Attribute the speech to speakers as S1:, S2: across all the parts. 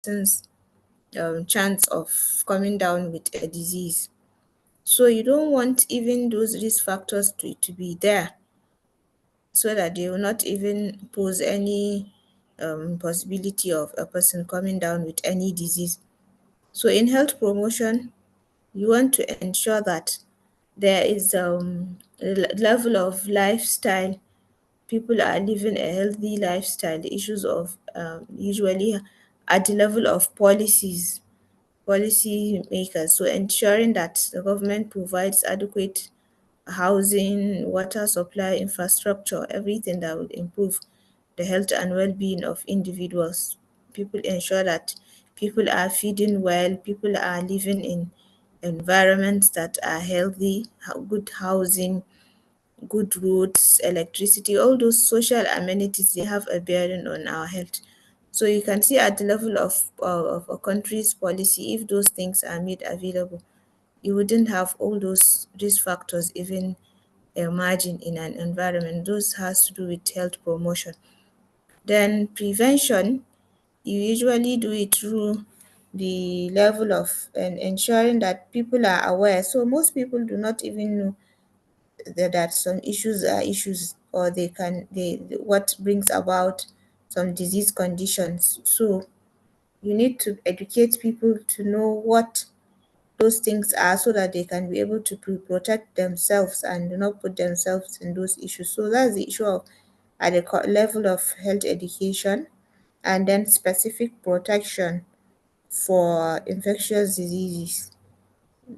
S1: person's chance of coming down with a disease. So you don't want even those risk factors to be there, so that they will not even pose any possibility of a person coming down with any disease. So in health promotion, you want to ensure that there is a level of lifestyle. People are living a healthy lifestyle. The issues of usually at the level of policy makers. So ensuring that the government provides adequate housing, water supply, infrastructure, everything that will improve the health and well-being of individuals. People ensure that people are feeding well, people are living in environments that are healthy, good housing, good roads, electricity, all those social amenities, they have a bearing on our health. So you can see at the level of a country's policy, if those things are made available, you wouldn't have all those risk factors even emerging in an environment. Those has to do with health promotion. Then prevention, you usually do it through the level of ensuring that people are aware. So most people do not even know that some issues are issues, or they what brings about some disease conditions. So you need to educate people to know what those things are, so that they can be able to protect themselves and do not put themselves in those issues. So that's the issue of at the level of health education, and then specific protection for infectious diseases,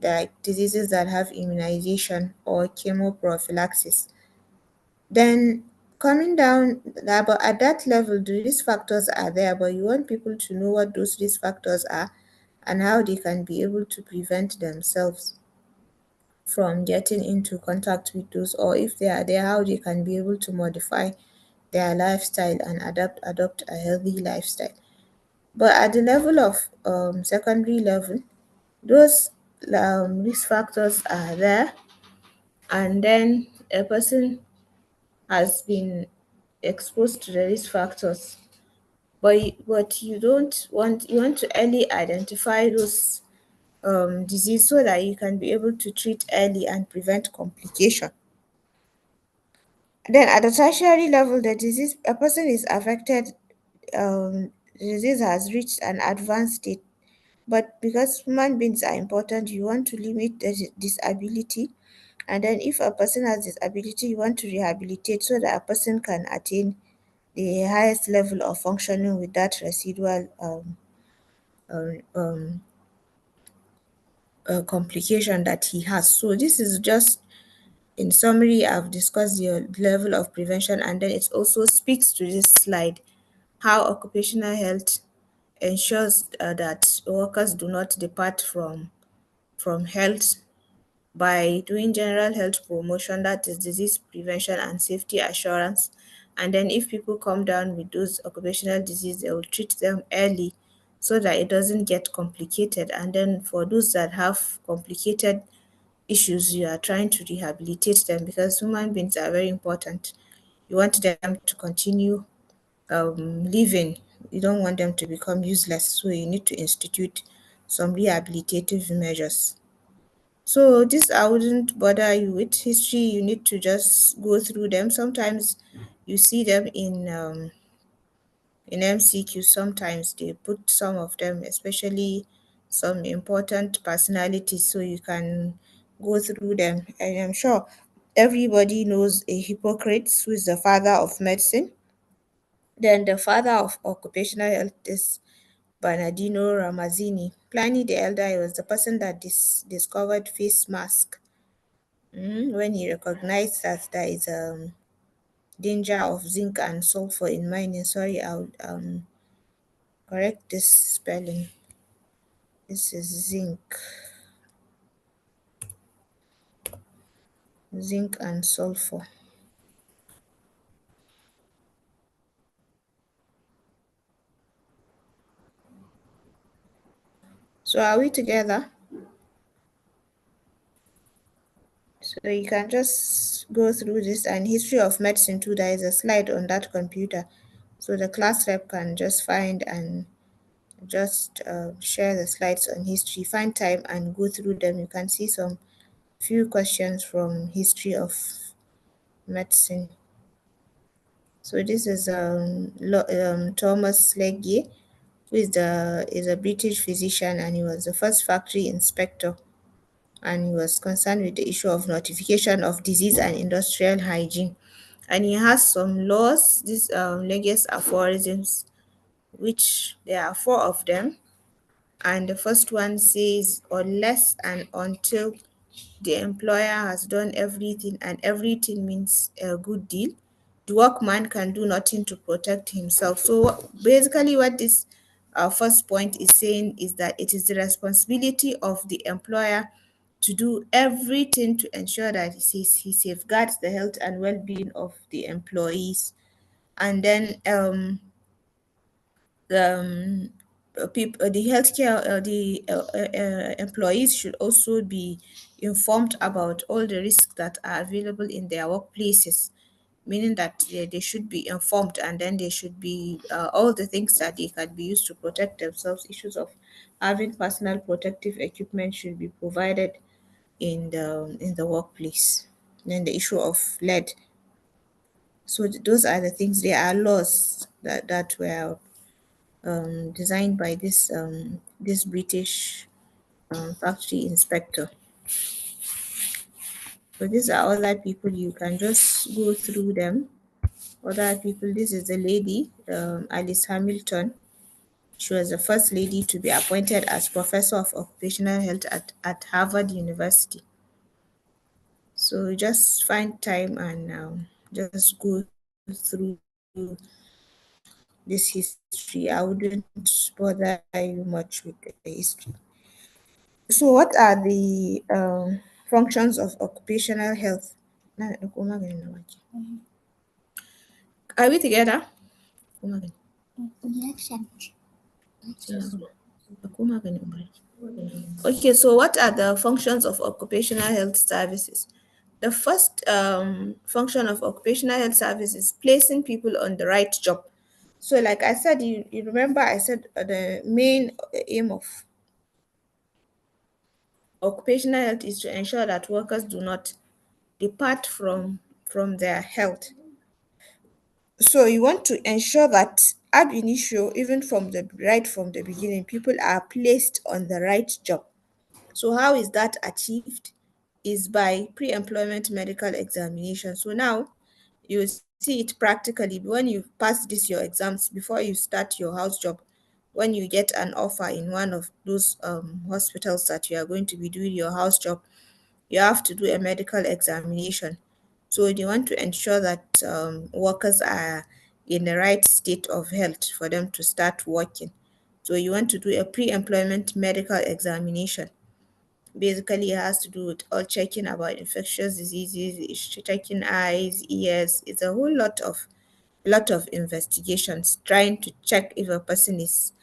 S1: like diseases that have immunization or chemoprophylaxis. Then coming down, but at that level, the risk factors are there, but you want people to know what those risk factors are and how they can be able to prevent themselves from getting into contact with those, or if they are there, how they can be able to modify their lifestyle and adopt a healthy lifestyle. But at the level of secondary level, those risk factors are there, and then a person has been exposed to the risk factors, but you want to early identify those disease, so that you can be able to treat early and prevent complication. Then at the tertiary level, the disease a person is affected, the disease has reached an advanced state, but because human beings are important, you want to limit the disability. And then if a person has disability, you want to rehabilitate so that a person can attain the highest level of functioning with that residual um, um, complication that he has. So this is just, in summary, I've discussed the level of prevention, and then it also speaks to this slide how occupational health ensures that workers do not depart from health by doing general health promotion, that is disease prevention and safety assurance. And then if people come down with those occupational disease, they will treat them early so that it doesn't get complicated. And then for those that have complicated issues, you are trying to rehabilitate them, because human beings are very important. You want them to continue living. You don't want them to become useless. So you need to institute some rehabilitative measures. So this I wouldn't bother you with. History, you need to just go through them. Sometimes you see them in MCQ. Sometimes they put some of them, especially some important personalities, so you can go through them. And I'm sure everybody knows a Hippocrates, who is the father of medicine. Then the father of occupational health is Bernardino Ramazzini. Pliny the Elder, he was the person that discovered face mask. When he recognized that there is a danger of zinc and sulfur in mining. Sorry, I'll correct this spelling. This is zinc and sulfur. So are we together? So you can just go through this, and history of medicine too. There is a slide on that computer, so the class rep can just find and just share the slides on history. Find time and go through them. You can see some few questions from history of medicine. So this is Thomas Legge, who is a British physician, and he was the first factory inspector, and he was concerned with the issue of notification of disease and industrial hygiene. And he has some laws, these Legge's aphorisms, which there are four of them. And the first one says, unless and until the employer has done everything, and everything means a good deal, the workman can do nothing to protect himself. So basically, what this first point is saying is that it is the responsibility of the employer to do everything to ensure that he safeguards the health and well-being of the employees. And then the people, the healthcare, employees should also be informed about all the risks that are available in their workplaces, meaning that they should be informed, and then they should be all the things that they can be used to protect themselves. Issues of having personal protective equipment should be provided in the workplace. Then the issue of lead. So those are the things. There are laws that were designed by this British factory inspector. So these are other people. You can just go through them. Other people. This is a lady, Alice Hamilton. She was the first lady to be appointed as professor of occupational health at Harvard University. So just find time and just go through this history. I wouldn't bother you much with the history. So, what are the functions of occupational health? Are we together? Okay, so what are the functions of occupational health services? The first function of occupational health service is placing people on the right job. So, like I said, you remember I said the main aim of occupational health is to ensure that workers do not depart from their health. So you want to ensure that ab initio, even from the beginning, people are placed on the right job. So how is that achieved? Is by pre-employment medical examination. So now you see it practically when you pass this your exams before you start your house job. When you get an offer in one of those hospitals that you are going to be doing your house job, you have to do a medical examination. So you want to ensure that workers are in the right state of health for them to start working. So you want to do a pre-employment medical examination. Basically, it has to do with all checking about infectious diseases, it's checking eyes, ears. It's a whole lot of investigations trying to check if a person is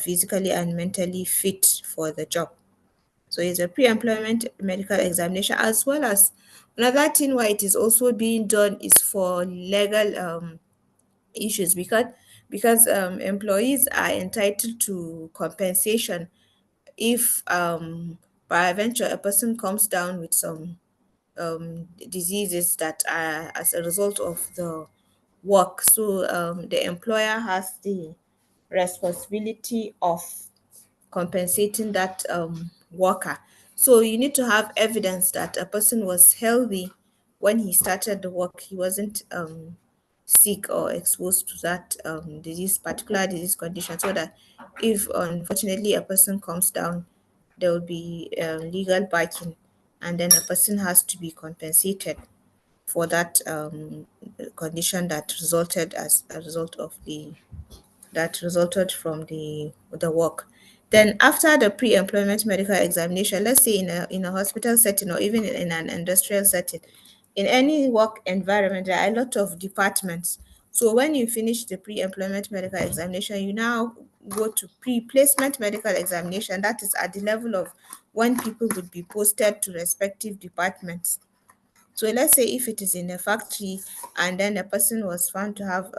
S1: physically and mentally fit for the job. So it's a pre-employment medical examination, as well as another thing why it is also being done is for legal issues, because employees are entitled to compensation if peradventure a person comes down with some diseases that are as a result of the work. So the employer has the responsibility of compensating that worker. So you need to have evidence that a person was healthy when he started the work. He wasn't sick or exposed to that particular disease condition, so that if unfortunately a person comes down, there will be legal backing, and then a person has to be compensated for that condition that resulted as a result of the that resulted from the work. Then after the pre-employment medical examination, let's say in a hospital setting or even in an industrial setting, in any work environment, there are a lot of departments. So when you finish the pre-employment medical examination, you now go to pre-placement medical examination. That is at the level of when people would be posted to respective departments. So let's say if it is in a factory and then a person was found to have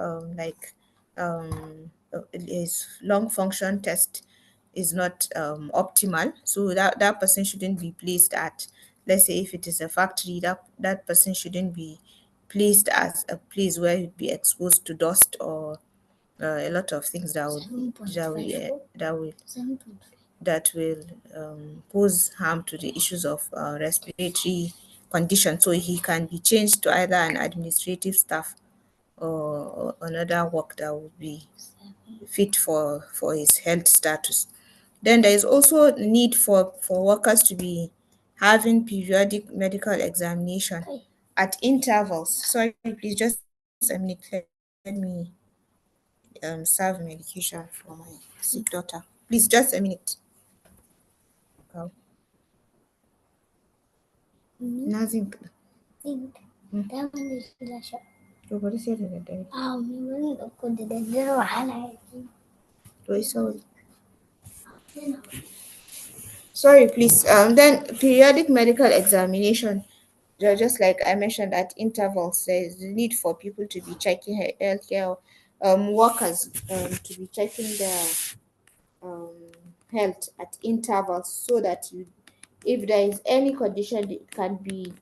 S1: his lung function test is not optimal, so that person shouldn't be placed at, let's say if it is a factory, that person shouldn't be placed as a place where he'd be exposed to dust or a lot of things that will pose harm to the issues of respiratory condition. So he can be changed to either an administrative staff or another work that would be fit for his health status. Then there is also need for workers to be having periodic medical examination at intervals. Sorry, please, just a minute. Let me serve medication for my sick daughter. Please, just a minute. Oh, nothing. To bari sai da daddare. To yi sauri. Sorry, please. Then periodic medical examination. Just like I mentioned, at intervals, there is the need for people to be checking healthcare workers to be checking their um, health at intervals, so that if there is any condition, it can be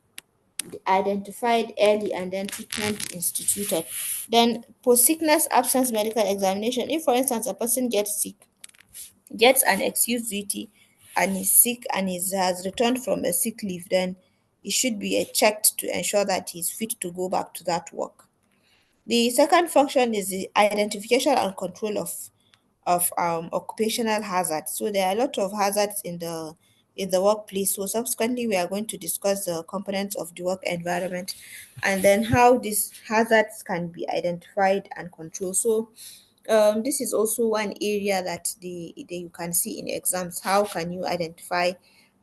S1: identified early and then treatment instituted. Then post sickness absence medical examination. If, for instance, a person gets sick, gets an excuse duty, and is sick and has returned from a sick leave, then he should be checked to ensure that he's fit to go back to that work. The second function is the identification and control of occupational hazards. So there are a lot of hazards in the workplace. So subsequently, we are going to discuss the components of the work environment and then how these hazards can be identified and controlled. So this is also one area that you can see in exams. How can you identify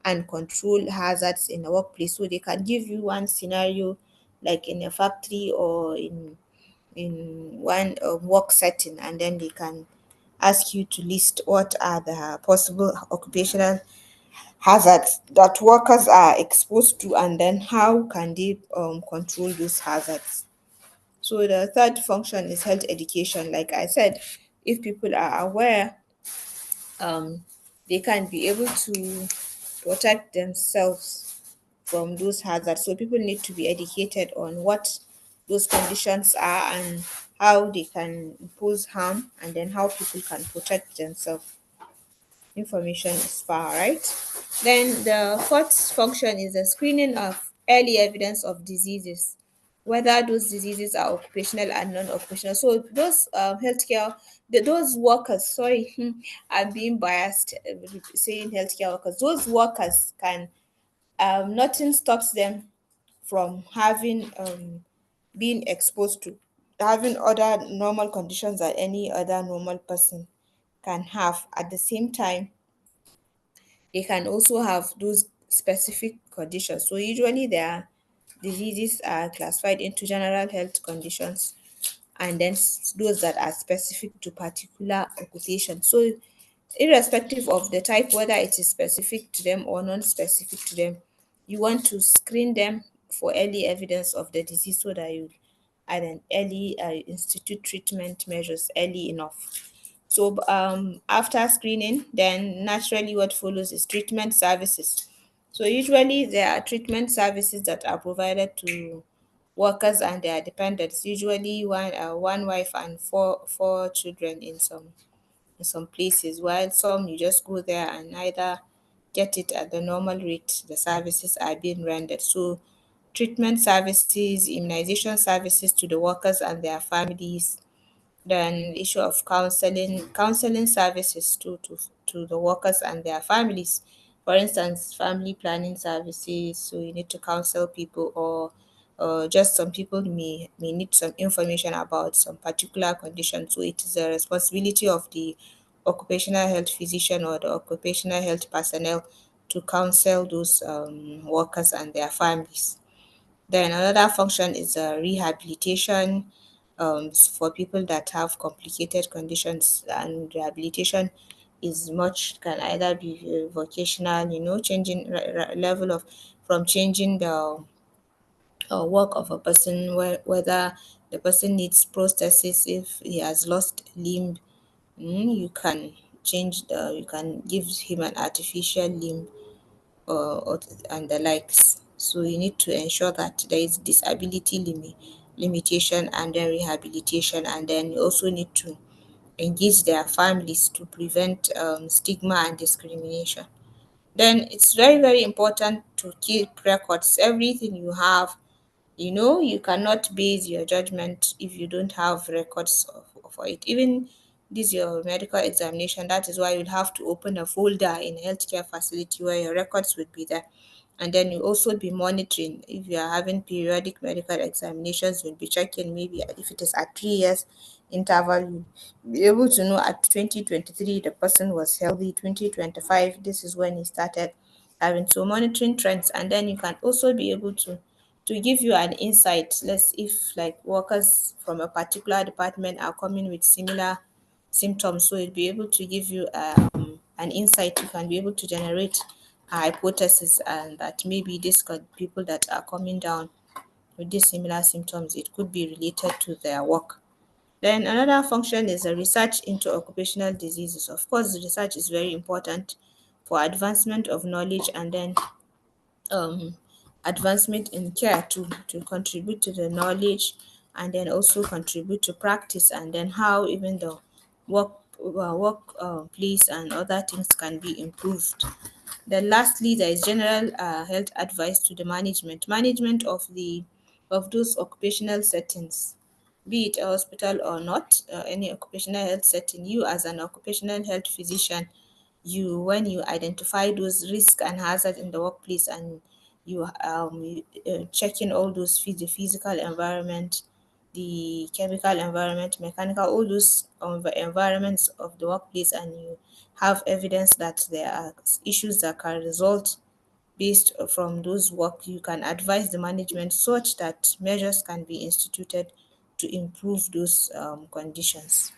S1: and control hazards in the workplace? So they can give you one scenario, like in a factory or in one work setting, and then they can ask you to list what are the possible occupational hazards that workers are exposed to, and then how can they control those hazards. So the third function is health education. Like I said, if people are aware, um, they can be able to protect themselves from those hazards. So people need to be educated on what those conditions are and how they can impose harm, and then how people can protect themselves. Information is far, right? Then the fourth function is the screening of early evidence of diseases, whether those diseases are occupational and non-occupational. So those healthcare, those workers, sorry, I'm being biased saying healthcare workers. Those workers can, nothing stops them from having being exposed to having other normal conditions that any other normal person can have. At the same time, they can also have those specific conditions. So usually their diseases are classified into general health conditions, and then those that are specific to particular occupation. So irrespective of the type, whether it is specific to them or non-specific to them, you want to screen them for early evidence of the disease, so that you and then early institute treatment measures early enough. So after screening, then naturally what follows is treatment services. So usually there are treatment services that are provided to workers and their dependents. Usually one wife and four children in some places, while some you just go there and either get it at the normal rate the services are being rendered. So treatment services, immunization services to the workers and their families, then issue of counseling services to the workers and their families. For instance, family planning services, so you need to counsel people, or just some people may need some information about some particular condition. So it is a responsibility of the occupational health physician or the occupational health personnel to counsel those workers and their families. Then another function is rehabilitation, for people that have complicated conditions, and rehabilitation is much can either be vocational, changing level of from changing the work of a person, whether the person needs prosthesis if he has lost limb, You can you can give him an artificial limb, or and the likes. So you need to ensure that there is disability limitation and then rehabilitation, and then you also need to engage their families to prevent stigma and discrimination. Then it's very, very important to keep records. Everything you have, you cannot base your judgment if you don't have records for it. Even this your medical examination, that is why you'll have to open a folder in a healthcare facility where your records would be there. And then you also be monitoring if you are having periodic medical examinations. You'll be checking, maybe if it is at 3 years interval, you'll be able to know at 2023 the person was healthy, 2025 this is when he started having. So monitoring trends, and then you can also be able to give you an insight. Let's if like workers from a particular department are coming with similar symptoms, so it'll be able to give you an insight. You can be able to generate a hypothesis, and that maybe these people that are coming down with these similar symptoms, it could be related to their work. Then another function is a research into occupational diseases. Of course, research is very important for advancement of knowledge, and then um, advancement in care to contribute to the knowledge, and then also contribute to practice, and then how even the work place and other things can be improved. Then lastly, there is general health advice to the management of those occupational settings, be it a hospital or not, any occupational health setting. You as an occupational health physician, when you identify those risks and hazards in the workplace, and checking all those the physical environment, the chemical environment, mechanical, all those environments of the workplace, and you have evidence that there are issues that can result based from those work, you can advise the management such that measures can be instituted to improve those conditions.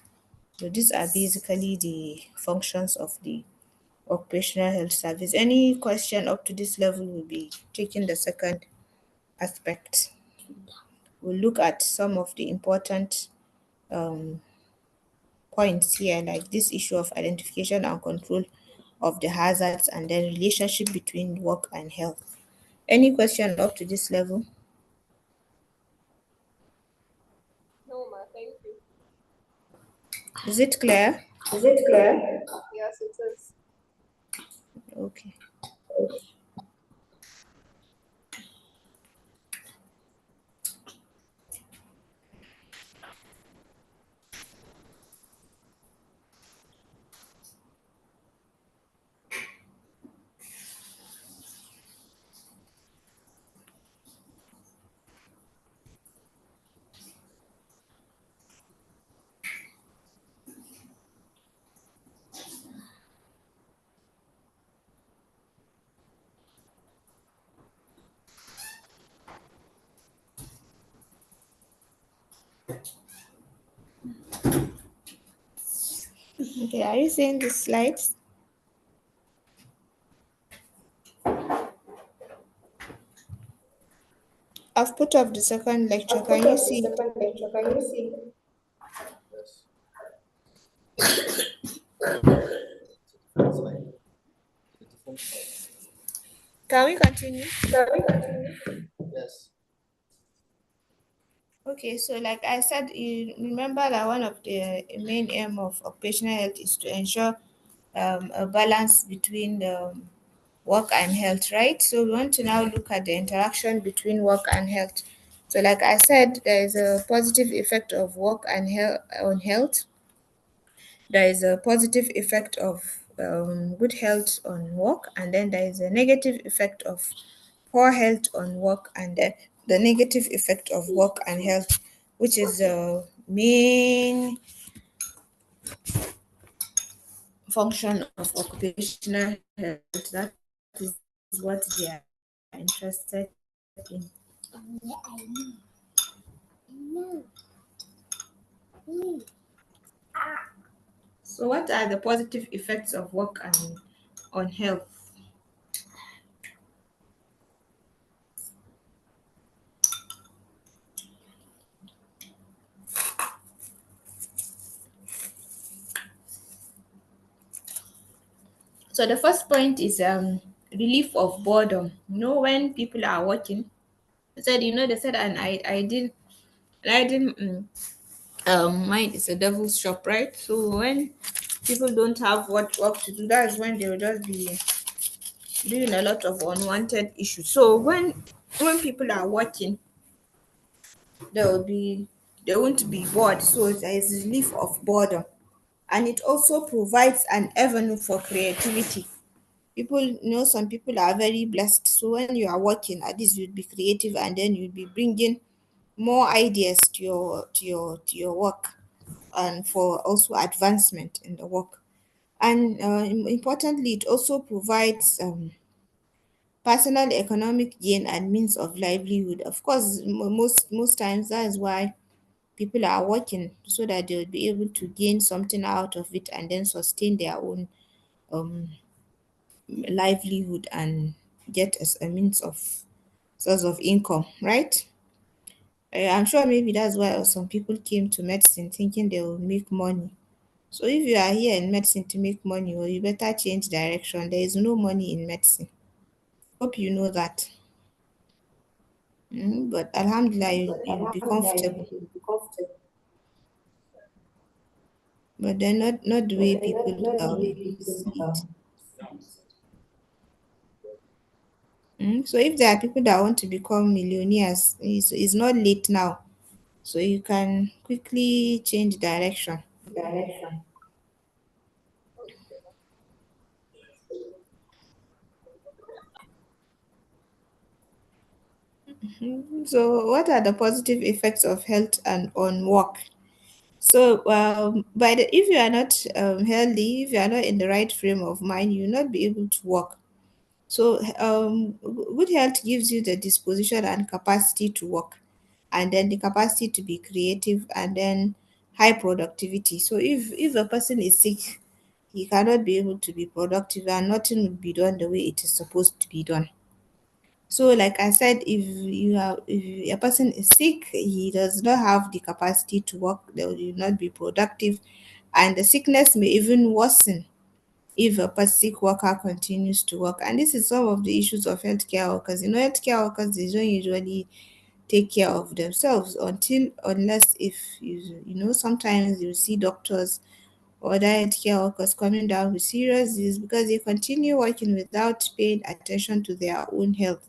S1: So these are basically the functions of the occupational health service. Any question up to this level will be taking the second aspect. We'll look at some of the important um, points here, like this issue of identification and control of the hazards, and then relationship between work and health. Any question up to this level?
S2: No, ma, thank you.
S1: Is it clear?
S2: Is it clear? Yes, it is.
S1: Okay. Okay, are you seeing the slides? I've put up the second lecture.
S2: I've
S1: Can
S2: put
S1: you
S2: up the
S1: see it?
S2: second lecture. Can you see? Yes.
S1: Can we continue?
S2: Can we continue? Yes.
S1: Okay, so like I said, you remember that one of the main aim of occupational health is to ensure a balance between work and health, right? So we want to now look at the interaction between work and health. So like I said, there is a positive effect of work and health on health. There is a positive effect of good health on work, and then there is a negative effect of poor health on work, and then the negative effect of work and health, which is the main function of occupational health. That is what they are interested in. So, what are the positive effects of work and on health? So the first point is relief of boredom. When people are working, they said an ideal mind is a devil's shop, right? So when people don't have what work to do, that's when they will just be doing a lot of unwanted issues. So when people are working, there will be they won't be bored. So there is relief of boredom, and it also provides an avenue for creativity. Some people are very blessed. So when you are working, at least you'd be creative, and then you'd be bringing more ideas to your work, and for also advancement in the work. And importantly, it also provides personal economic gain and means of livelihood. Of course, most times that is why people are working, so that they will be able to gain something out of it and then sustain their own um, livelihood and get as a means of source of income, right? I'm sure maybe that's why some people came to medicine thinking they will make money. So if you are here in medicine to make money, well, you better change direction. There is no money in medicine. Hope you know that. But Alhamdulillah, you'll be comfortable. But they're not the way people see it. So if there are people that want to become millionaires, it's not late now. So you can quickly change direction. So what are the positive effects of health and on work? So if you are not healthy, if you are not in the right frame of mind, you will not be able to work. So good health gives you the disposition and capacity to work, and then the capacity to be creative, and then high productivity. So if a person is sick, he cannot be able to be productive, and nothing will be done the way it is supposed to be done. So like I said, if a person is sick, he does not have the capacity to work, they will not be productive, and the sickness may even worsen if a sick worker continues to work. And this is some of the issues of healthcare workers. Healthcare workers, they don't usually take care of themselves unless if sometimes you see doctors or other healthcare workers coming down with serious disease because they continue working without paying attention to their own health,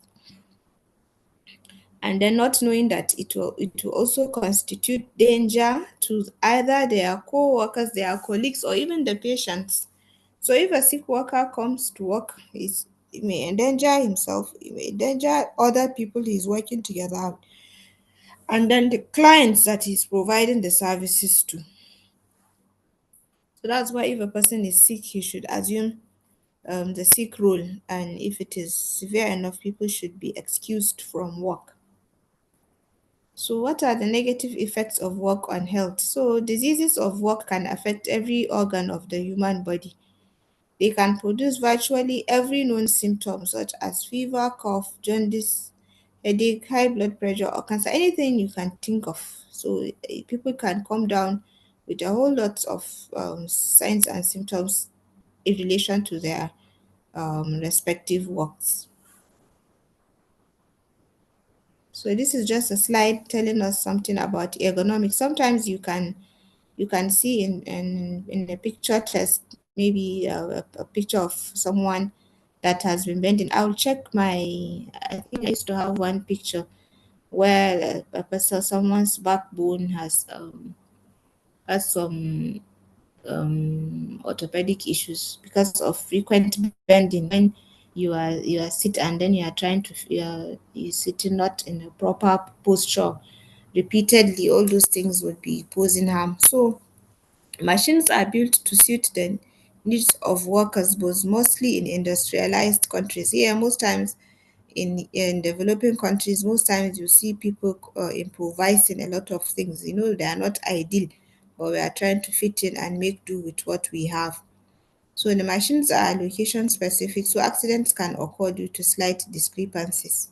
S1: and then not knowing that it will also constitute danger to either their co-workers, their colleagues, or even the patients. So if a sick worker comes to work, he may endanger himself, he may endanger other people he's working together with, and then the clients that he's providing the services to. So that's why if a person is sick, he should assume the sick role, and if it is severe enough, people should be excused from work. So, what are the negative effects of work on health? So, diseases of work can affect every organ of the human body. They can produce virtually every known symptom, such as fever, cough, jaundice, headache, high blood pressure, or cancer, anything you can think of. So, people can come down with a whole lot of signs and symptoms in relation to their respective works. So, this is just a slide telling us something about ergonomics. Sometimes you can see in the picture test maybe a picture of someone that has been bending. I'll check I think I used to have one picture where a person, someone's backbone has some orthopedic issues because of frequent bending. When you are sit and then you are trying to you sitting not in a proper posture repeatedly, all those things would be posing harm. So machines are built to suit the needs of workers, but mostly in industrialized countries. Here, most times in developing countries, most times you see people improvising a lot of things. They are not ideal, but we are trying to fit in and make do with what we have. So the machines are location specific, so accidents can occur due to slight discrepancies.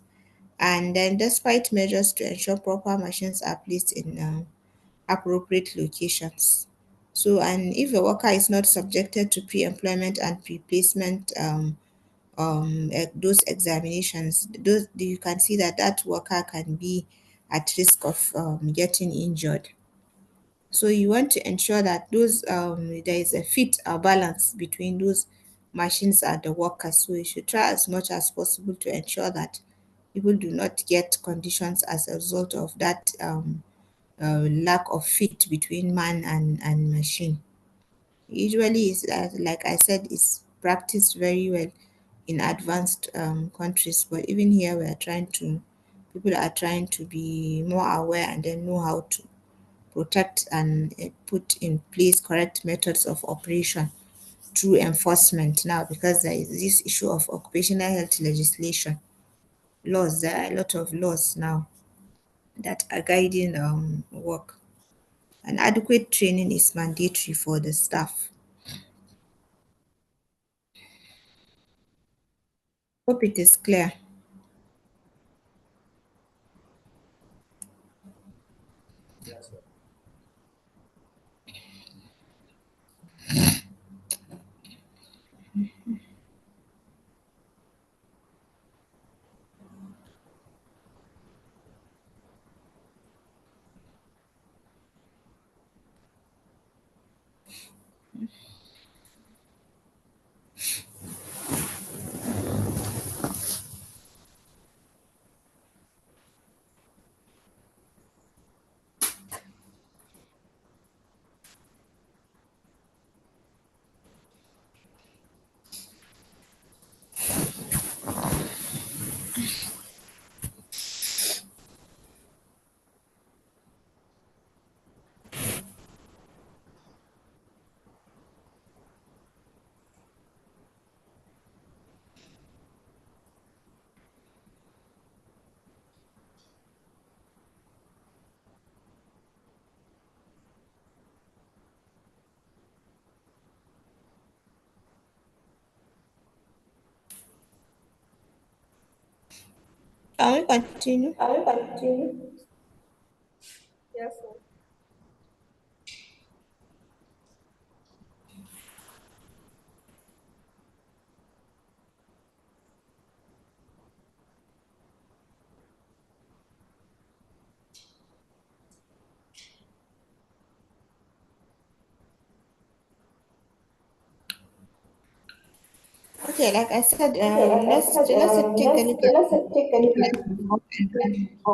S1: And then, despite measures to ensure proper machines are placed in appropriate locations. So, and if a worker is not subjected to pre-employment and pre-placement those examinations, those you can see that that worker can be at risk of getting injured. So you want to ensure that those there is a fit or balance between those machines and the workers. So you should try as much as possible to ensure that people do not get conditions as a result of that lack of fit between man and machine. Usually, is like I said, is practiced very well in advanced countries, but even here we are trying to people are trying to be more aware and then know how to protect and put in place correct methods of operation through enforcement now, because there is this issue of occupational health legislation laws. There are a lot of laws now that are guiding work, and adequate training is mandatory for the staff. Hope it is clear.
S2: Yes, sir.
S1: Can we continue?
S2: I will continue. Yes, sir.
S1: Okay, like I said,
S2: Okay, like I said,
S1: let's take a look at
S2: let's take a look
S1: work environment.
S2: at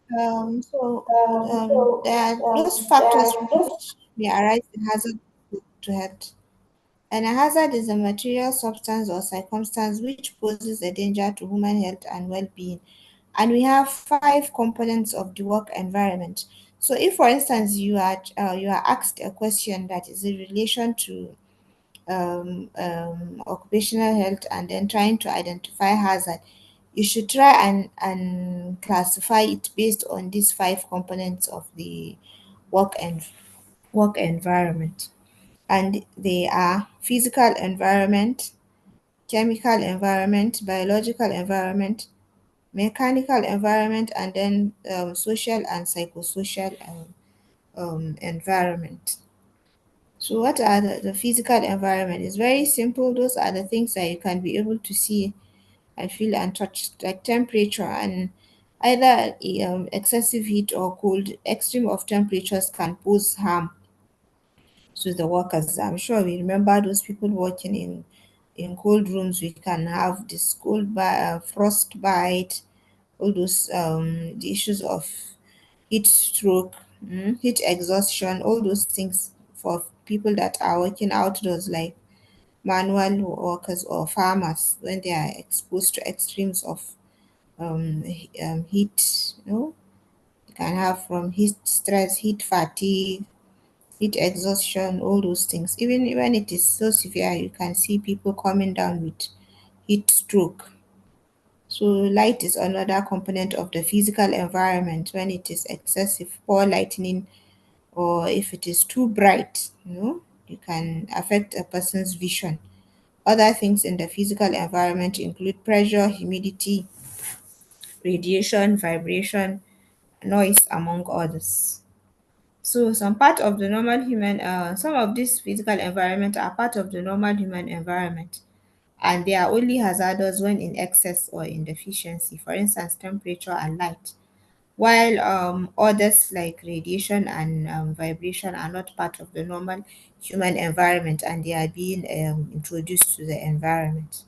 S1: So
S2: so
S1: there are those
S2: there
S1: factors
S2: are
S1: which
S2: just
S1: may arise in hazard to health. And a hazard is a material substance or circumstance which poses a danger to human health and well-being. And we have five components of the work environment. So, if, for instance, you are asked a question that is in relation to occupational health and then trying to identify hazard, you should try and classify it based on these five components of the work and work environment. And they are physical environment, chemical environment, biological environment, mechanical environment, and then social and psychosocial environment. So, what are the physical environment? It's very simple. Those are the things that you can be able to see and feel and touch, like temperature and either excessive heat or cold. Extreme of temperatures can pose harm to the workers. I'm sure we remember those people working in cold rooms. We can have this frost bite, all those the issues of heat stroke, heat exhaustion, all those things for people that are working outdoors, like manual workers or farmers, when they are exposed to extremes of heat. You can have from heat stress, heat fatigue, heat exhaustion, all those things. Even when it is so severe, you can see people coming down with heat stroke. So light is another component of the physical environment. When it is excessive, poor lighting, or if it is too bright, you can affect a person's vision. Other things in the physical environment include pressure, humidity, radiation, vibration, noise, among others. So some part of the normal human, some of these physical environment are part of the normal human environment, and they are only hazardous when in excess or in deficiency. For instance, temperature and light. While others like radiation and vibration are not part of the normal human environment, and they are being introduced to the environment.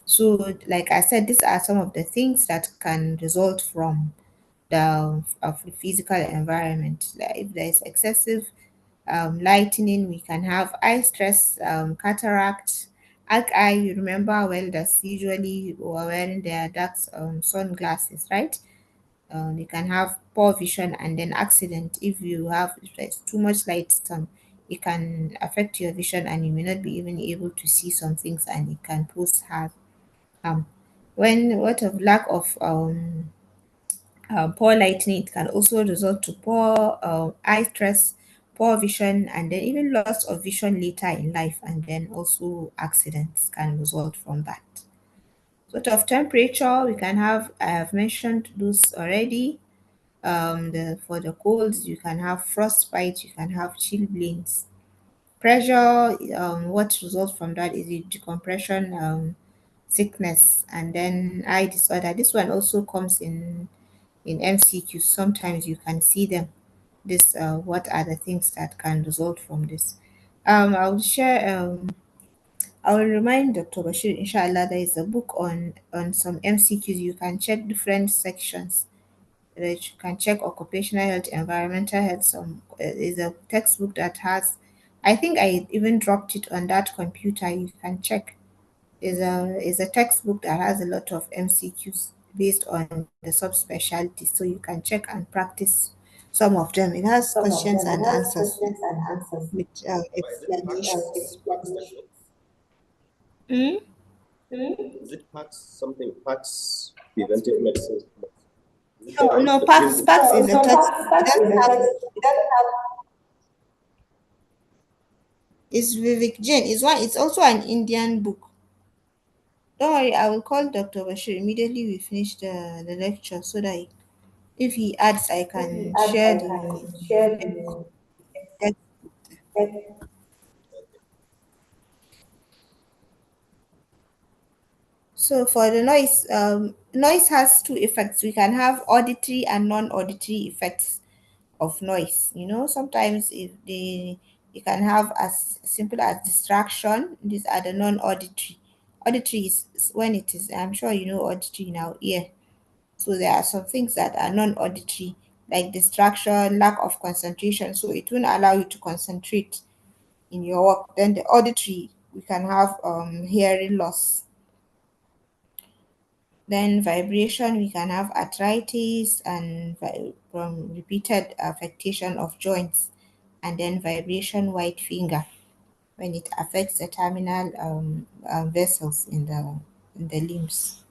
S1: So, like I said, these are some of the things that can result from the of the physical environment. Like if there is excessive lightning, we can have eye stress, cataract, arc eye. You remember well that's usually were wearing their dark sunglasses, right? You can have poor vision and then accident if there's too much light. It can affect your vision and you may not be even able to see some things and it can pose harm. When what of lack of poor lighting, it can also result to poor eye stress, poor vision, and then even loss of vision later in life, and then also accidents can result from that. Sort of temperature, we can have, I have mentioned those already. For the colds, you can have frostbite, you can have chilblains. Pressure, what results from that is the decompression, sickness, and then eye disorder. This one also comes in MCQs. Sometimes you can see them. This what are the things that can result from this? I will share. I will remind Dr. Bashir, inshallah, there is a book on some MCQs. You can check different sections. That you can check occupational health, environmental health. Some is a textbook that has. I think I even dropped it on that computer. You can check. Is a textbook that has a lot of MCQs based on the subspecialty, so you can check and practice some of them. It has
S2: Some of
S1: questions
S2: them. It
S1: and
S2: has
S1: answers
S2: questions and answers
S1: with
S2: with
S1: explanations.
S2: explanations.
S1: Mm?
S2: Is it PAX something? PAX preventive medicine? Is it the
S1: No,
S2: one?
S1: no,
S2: The
S1: Pax
S2: green book?
S1: Pax is a
S2: No,
S1: text. It
S2: PAX
S1: doesn't
S2: is a
S1: have.
S2: text. It doesn't have.
S1: It's Vivek Jain. It's one. It's also an Indian book. Don't worry, I will call Dr. Bashir immediately we finish the lecture so that if he adds, I
S2: If you
S1: can
S2: add,
S1: share
S2: I
S1: the
S2: can share the
S1: text.
S2: text.
S1: So for the noise, noise has two effects. We can have auditory and non-auditory effects of noise. Sometimes if they you can have as simple as distraction. These are the non-auditory. Auditory is when it is. I'm sure you know auditory now. Yeah. So there are some things that are non-auditory, like distraction, lack of concentration. So it won't allow you to concentrate in your work. Then the auditory, we can have hearing loss. Then vibration, we can have arthritis and from repeated affectation of joints, and then vibration white finger when it affects the terminal vessels in the limbs.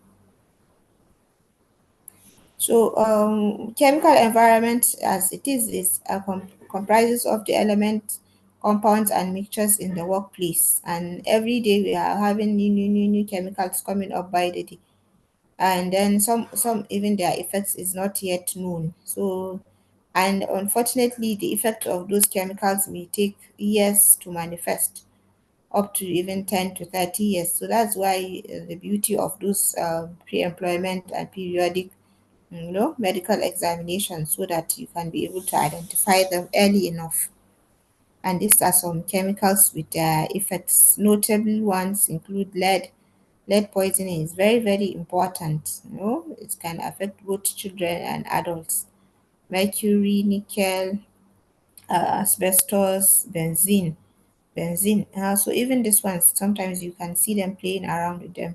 S1: So chemical environment as it is comprises of the elements, compounds, and mixtures in the workplace. And every day we are having new chemicals coming up by the day, and then some even their effects is not yet known. So and unfortunately the effect of those chemicals may take years to manifest, up to even 10 to 30 years. So that's why the beauty of those pre-employment and periodic medical examinations, so that you can be able to identify them early enough. And these are some chemicals with their effects. Notable ones include lead. Lead poisoning is very, very important. It can affect both children and adults. Mercury, nickel, asbestos, benzene. So even these ones, sometimes you can see them playing around with them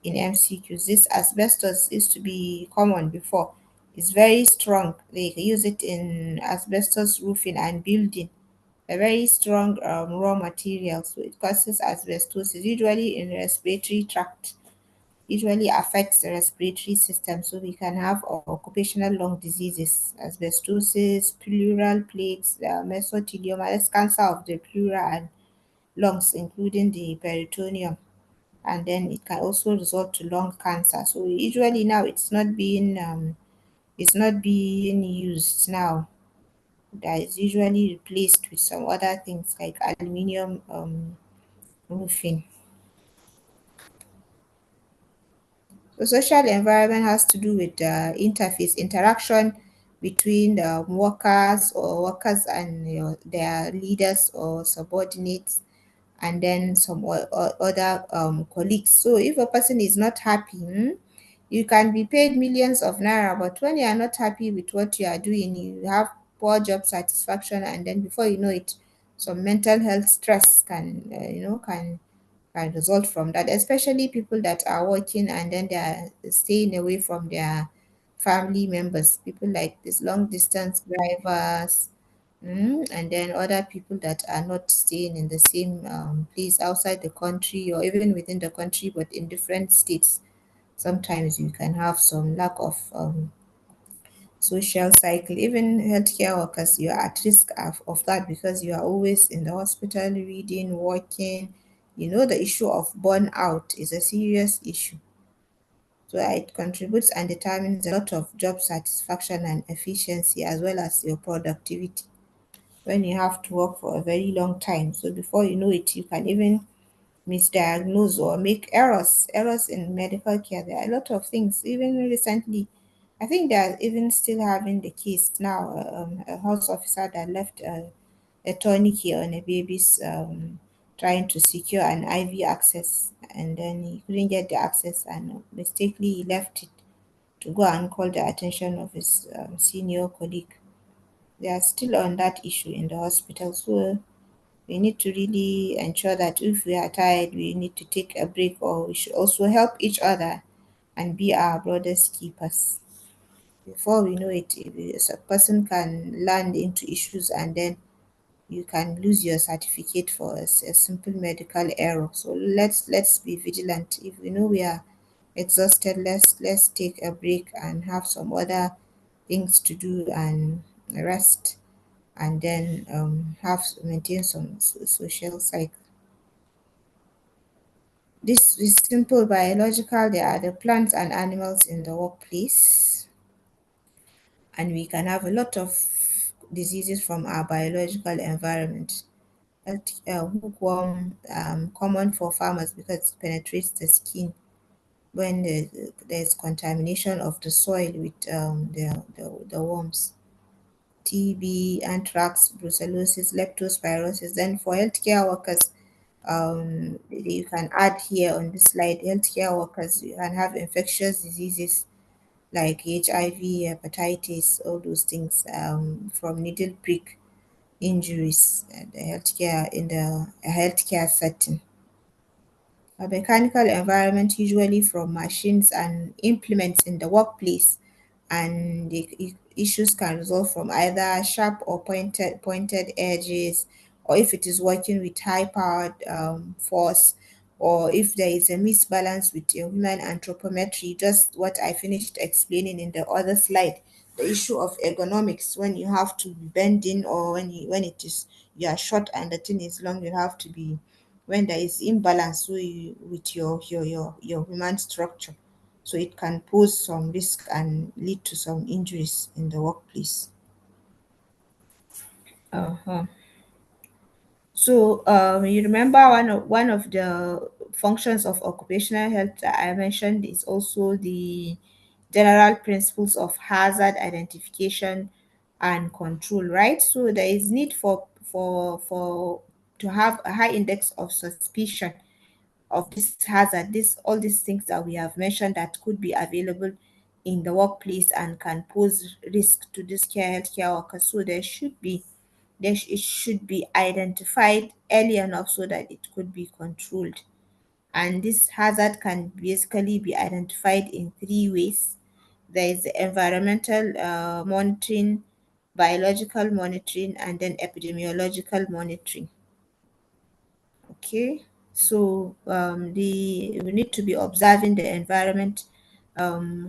S1: in MCQs. This asbestos used to be common before. It's very strong. They use it in asbestos roofing and building. A very strong raw material. So it causes asbestosis, usually in respiratory tract. Usually affects the respiratory system. So we can have occupational lung diseases, asbestosis, pleural plaques, mesothelioma, that's cancer of the pleura and lungs, including the peritoneum. And then it can also result to lung cancer. So usually now it's not being used now. that is usually replaced with some other things like aluminium roofing. So social environment has to do with the interface interaction between the workers and their leaders or subordinates, and then some other colleagues. So if a person is not happy, you can be paid millions of naira, but when you are not happy with what you are doing, you have poor job satisfaction, and then before you know it, some mental health stress can result from that, especially people that are working and then they are staying away from their family members, people like this long distance drivers, and then other people that are not staying in the same place outside the country or even within the country but in different states. Sometimes you can have some lack of social cycle. Even healthcare workers, you are at risk of that because you are always in the hospital, reading, working. The issue of burnout is a serious issue. So it contributes and determines a lot of job satisfaction and efficiency as well as your productivity when you have to work for a very long time. So before you know it, you can even misdiagnose or make errors in medical care. There are a lot of things. Even recently, I think they are even still having the case now. A house officer that left a tourniquet on a baby's trying to secure an IV access, and then he couldn't get the access, and mistakenly he left it to go and call the attention of his senior colleague. They are still on that issue in the hospital. So we need to really ensure that if we are tired, we need to take a break, or we should also help each other and be our brothers' keepers. Before we know it, if a person can land into issues and then you can lose your certificate for a simple medical error. So let's be vigilant. If we know we are exhausted, let's take a break and have some other things to do and rest, and then have maintain some social cycle. This is simple biological. There are the plants and animals in the workplace, and we can have a lot of diseases from our biological environment. Hookworm, common for farmers because it penetrates the skin when there's contamination of the soil with the worms. TB, anthrax, brucellosis, leptospirosis. Then for healthcare workers, you can add here on this slide, healthcare workers, you can have infectious diseases like HIV, hepatitis, all those things from needle prick injuries the healthcare in the healthcare setting. A mechanical environment usually from machines and implements in the workplace, and the issues can result from either sharp or pointed edges, or if it is working with high powered force, or if there is a misbalance with your human anthropometry, just what I finished explaining in the other slide, the issue of ergonomics when you have to be bending, or when it is you are short and the thing is long, you have to be when there is imbalance with your human structure. So it can pose some risk and lead to some injuries in the workplace. Uh-huh. So you remember one of the functions of occupational health that I mentioned is also the general principles of hazard identification and control, right? So there is need for to have a high index of suspicion of this hazard, this all these things that we have mentioned that could be available in the workplace and can pose risk to this healthcare workers. So it should be identified early enough so that it could be controlled. And this hazard can basically be identified in three ways. There is the environmental monitoring, biological monitoring, and then epidemiological monitoring. Okay, so the we need to be observing the environment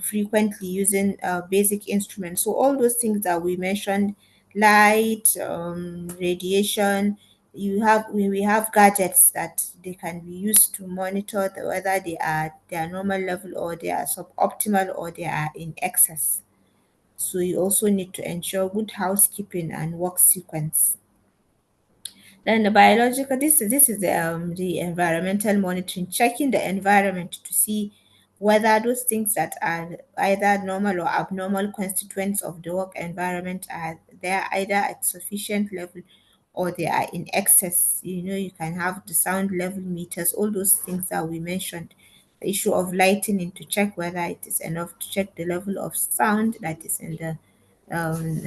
S1: frequently using basic instruments. So all those things that we mentioned, light, radiation, we have gadgets that they can be used to monitor whether they are their normal level or they are suboptimal or they are in excess. So you also need to ensure good housekeeping and work sequence. Then the biological, this is the environmental monitoring, checking the environment to see whether those things that are either normal or abnormal constituents of the work environment are there either at sufficient level or they are in excess. You know, you can have the sound level meters, all those things that we mentioned. The issue of lightening to check whether it is enough to check the level of sound that is in the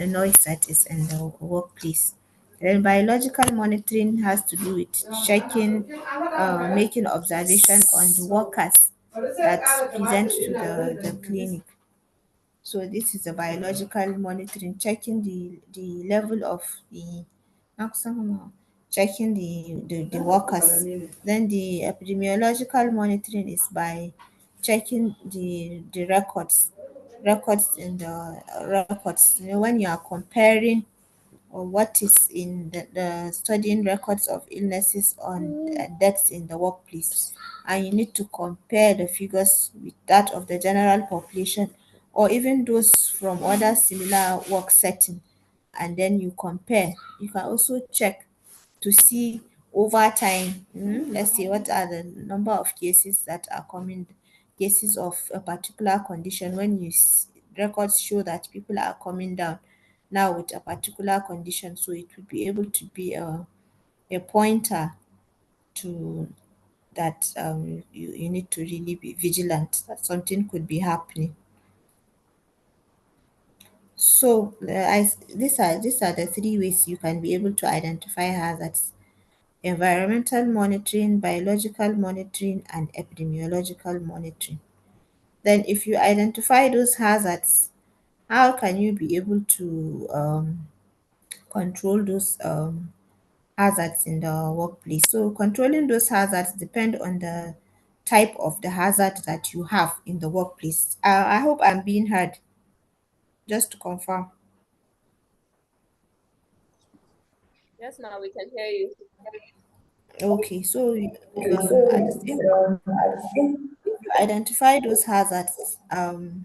S1: noise that is in the workplace. Then biological monitoring has to do with checking, making observation on the workers that present to the clinic. So this is a biological monitoring, checking the level of the checking the workers. Then the epidemiological monitoring is by checking the records in the records. You know, when you are comparing or what is in the studying records of illnesses on deaths in the workplace, and you need to compare the figures with that of the general population or even those from other similar work setting, and then you compare. You can also check to see over time, let's say what are the number of cases that are coming, cases of a particular condition. When records show that people are coming down now with a particular condition, so it would be able to be a pointer to that you need to really be vigilant that something could be happening. So these are the three ways you can be able to identify hazards: environmental monitoring, biological monitoring, and epidemiological monitoring. Then, if you identify those hazards, how can you be able to control those hazards in the workplace? So, controlling those hazards depend on the type of the hazard that you have in the workplace. I hope I'm being heard, just to confirm.
S3: Yes, now we can hear you.
S1: Okay, so at the same identify those hazards,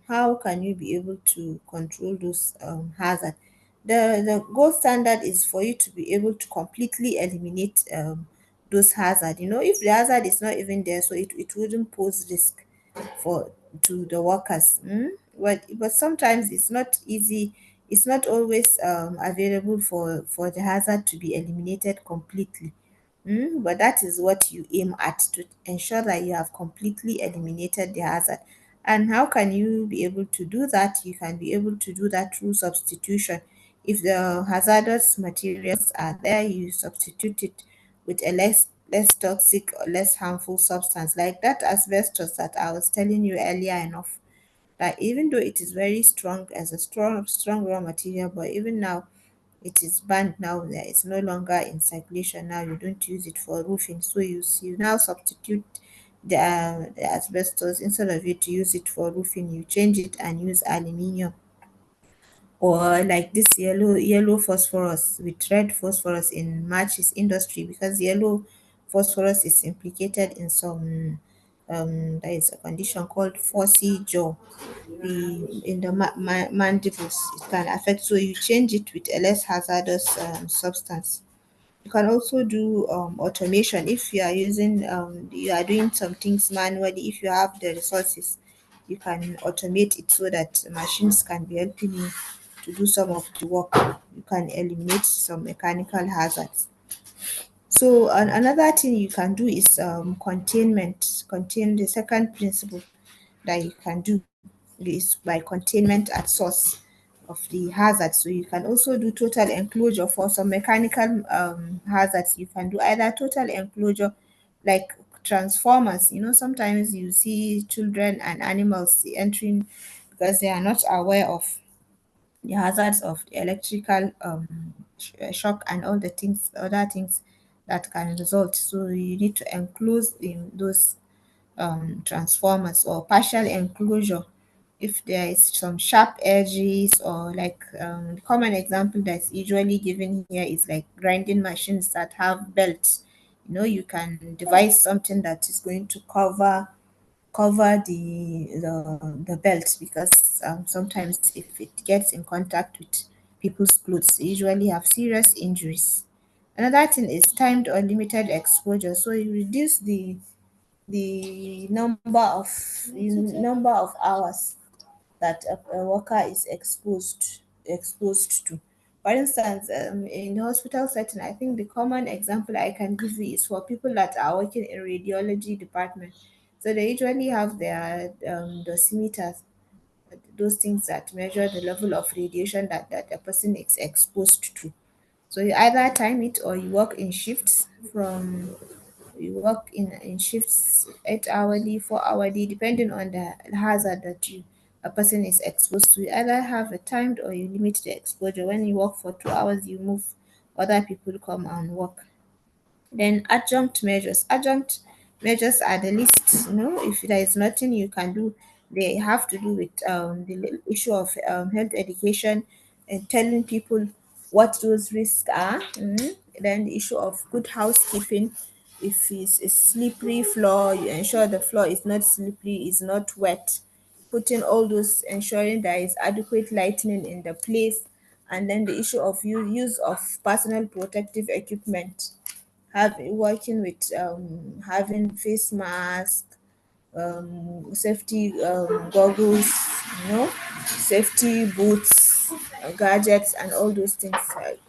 S1: how can you be able to control those hazards? The gold standard is for you to be able to completely eliminate those hazards. You know, if the hazard is not even there, so it wouldn't pose risk for to the workers. But sometimes it's not easy. It's not always available for the hazard to be eliminated completely. But that is what you aim at, to ensure that you have completely eliminated the hazard. And how can you be able to do that? You can be able to do that through substitution. If the hazardous materials are there, you substitute it with a less toxic or less harmful substance, like that asbestos that I was telling you earlier enough. That even though it is very strong as a strong raw material, but even now it is banned now, that it's no longer in circulation now, you don't use it for roofing, so you now substitute the asbestos. Instead of you to use it for roofing, you change it and use aluminium, or like this yellow phosphorus with red phosphorus in matches industry, because yellow phosphorus is implicated in some there is a condition called forcy jaw, in the mandibles. It can affect, so you change it with a less hazardous substance. You can also do automation if you are using you are doing some things manually. If you have the resources, you can automate it so that machines can be helping you to do some of the work. You can eliminate some mechanical hazards. So another thing you can do is containment. Contain the second principle that you can do is by containment at source of the hazard. So you can also do total enclosure for some mechanical hazards. You can do either total enclosure, like transformers. You know, sometimes you see children and animals entering because they are not aware of the hazards of the electrical shock and all the things, other things that can result. So you need to enclose in those transformers, or partial enclosure if there is some sharp edges, or like the common example that's usually given here is like grinding machines that have belts. You know, you can devise something that is going to cover cover the belt because sometimes if it gets in contact with people's clothes, they usually have serious injuries. Another thing is timed or limited exposure. So you reduce the number of hours that a worker is exposed to. For instance, in hospital setting, I think the common example I can give you is for people that are working in radiology department. So they usually have their dosimeters, those things that measure the level of radiation that a person is exposed to. So you either time it or you work in shifts from you work in shifts 8 hourly, 4 hourly, depending on the hazard that a person is exposed to. You either have a timed or you limit the exposure. When you work for 2 hours, you move, other people come and work. Then adjunct measures. Adjunct measures are the least, if there is nothing you can do, they have to do with the issue of health education and telling people what those risks are. Then the issue of good housekeeping. If it's a slippery floor, you ensure the floor is not slippery, is not wet. Putting all those, ensuring there is adequate lighting in the place. And then the issue of use of personal protective equipment, working with having face mask, safety goggles, safety boots, gadgets, and all those things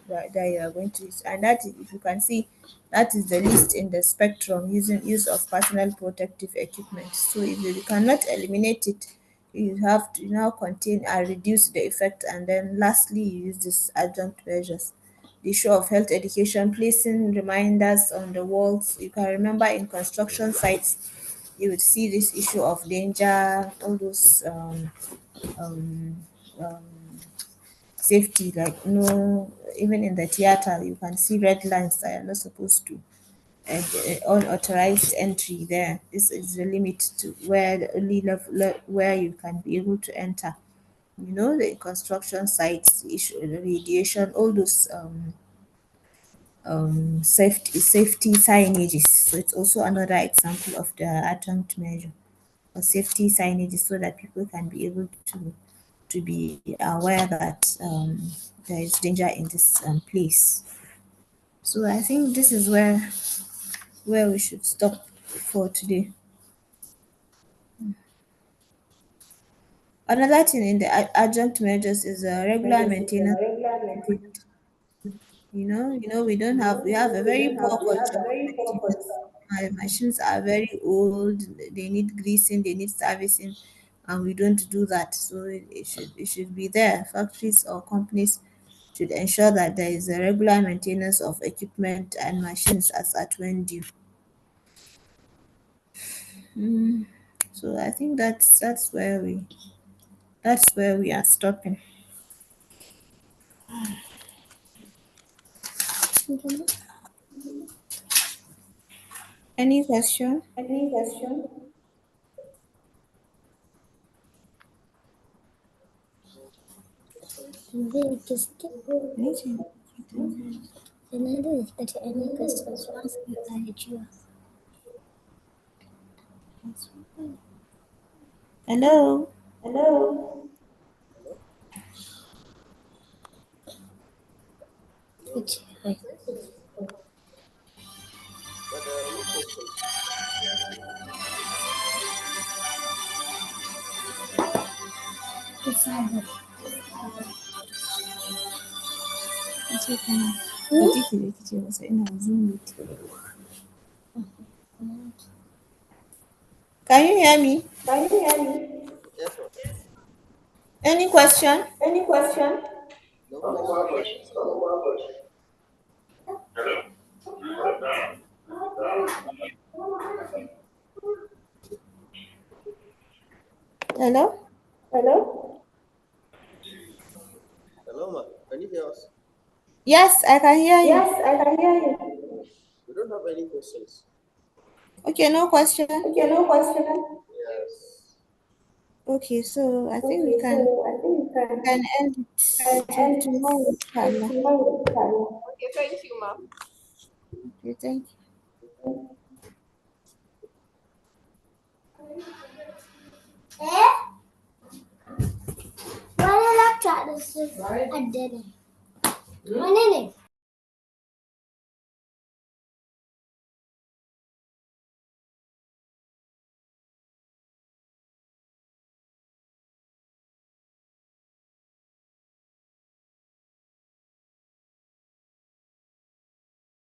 S1: that you are going to use. And that is, if you can see, that is the least in the spectrum using use of personal protective equipment. So if you cannot eliminate it, you have to now contain and reduce the effect. And then lastly, you use these adjunct measures. The issue of health education, placing reminders on the walls. You can remember in construction sites, you would see this issue of danger, all those um, um, safety, like no, even in the theater, you can see red lines that are not supposed to, unauthorized entry there. This is the limit to where the only level where you can be able to enter. The construction sites, the issue, the radiation, all those safety signages. So it's also another example of the adjunct measure or safety signages, so that people can be able to be aware that there is danger in this place. So I think this is where we should stop for today. Another thing in the adjunct measures is regular maintenance. We have a very poor culture of maintenance. My machines are very old. They need greasing, they need servicing, and we don't do that. So it should be there. Factories or companies should ensure that there is a regular maintenance of equipment and machines as at when due. So I think that's where we are stopping. Any question?
S4: Any question? Maybe we skip.
S1: Anything?
S4: Another is better any questions once we are you.
S1: Hello.
S4: Hello?
S2: Hello? Hello?
S4: Which I
S2: Yeah, there are no questions.
S4: decided.
S1: Ita kuma da take da kike wasa ina Zoom meeting. Can you hear me?
S4: Can you hear me?
S2: Yes, ma'am.
S1: Any question?
S4: Any question?
S2: No questions.
S1: Hello?
S4: Hello?
S2: Hello, ma'am. Can you hear us?
S1: Yes, I can hear you.
S4: Yes, I can hear you.
S2: We don't have any questions.
S1: Okay, no question.
S4: Okay, no question.
S2: Yes.
S1: Okay, so I think we
S4: Okay,
S1: can
S4: so I think we
S1: can end it till
S4: end
S1: tomorrow,
S4: this
S1: inshallah.
S4: tomorrow.
S3: Okay, thank you, ma'am.
S1: Okay, thank you.
S4: الدنيا